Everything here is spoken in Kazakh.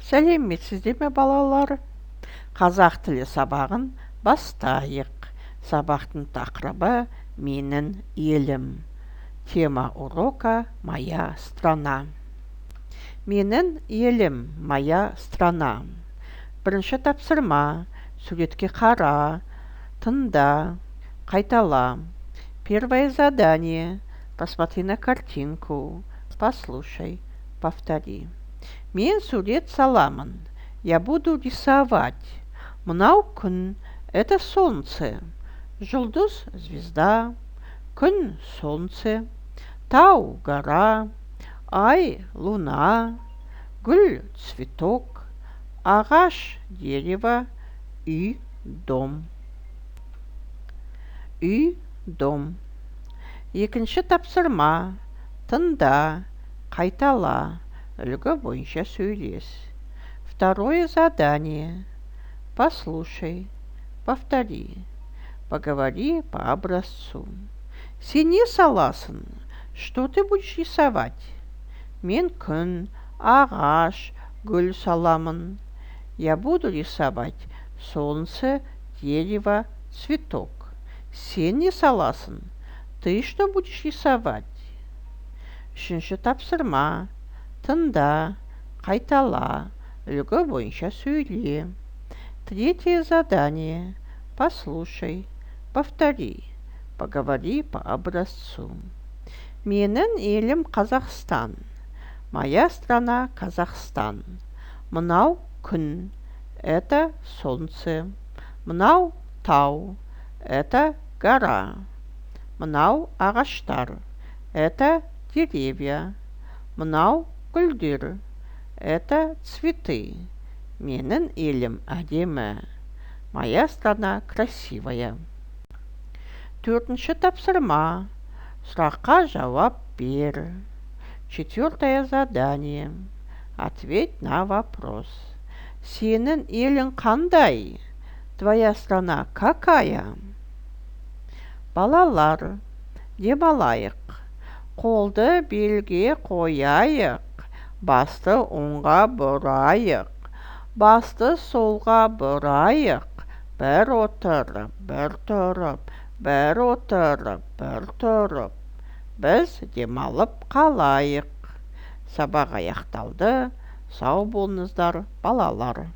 Сәлеметсіздер ме балалар? Қазақ тілі сабағын бастайық. Сабақтың тақырыбы «Менің елім». Тема урока «Моя страна». Менің елім, моя страна. Бірінші тапсырма. Суретке қара, тыңда, қайтала. Первое задание. Посмотри на картинку. Послушай, повтори. Мен сурет саламын. Я буду рисовать. Мынау күн, это солнце. Жұлдыз, звезда. Күн, солнце. Тау, гора. Ай, луна. Гүл, цветок. Ағаш, дерево. Үй, дом. Үй, дом. Екінші тапсырма. Тыңда, қайтала. Үлгі бойынша сөйлес. Второе задание. Послушай, повтори. Поговори по образцу. Сен не саласың? Что ты будешь рисовать? Мен күн, ағаш, гүл саламын. Я буду рисовать солнце, дерево, цветок. Сен не саласың? Ты что будешь рисовать? Үшінші тапсырма. Тыңда, қайтала, үлгі бойынша сөйле. Третье задание. Послушай, повтори, поговори по образцу. Менің елім Қазақстан. Моя страна Казахстан. Мынау күн, это солнце. Мынау тау, это гора. Мынау ағаштар, это деревья. Мынау гүлдер, это цветы. Менің елім әдемі. Моя страна красивая. Төртінші тапсырма. Сұраққа жауап бер. Четвертое задание. Ответь на вопрос. Сенің елің қандай? Твоя страна какая? Балалар, демалайық. Қолды белге қояйық. Басты оңға бұрайық. Басты солға бұрайық. Бір отырып, бір тұрып, бір отырып, бір тұрып. Біз демалып қалайық. Сабақ аяқталды. Сау болыңыздар, балалар.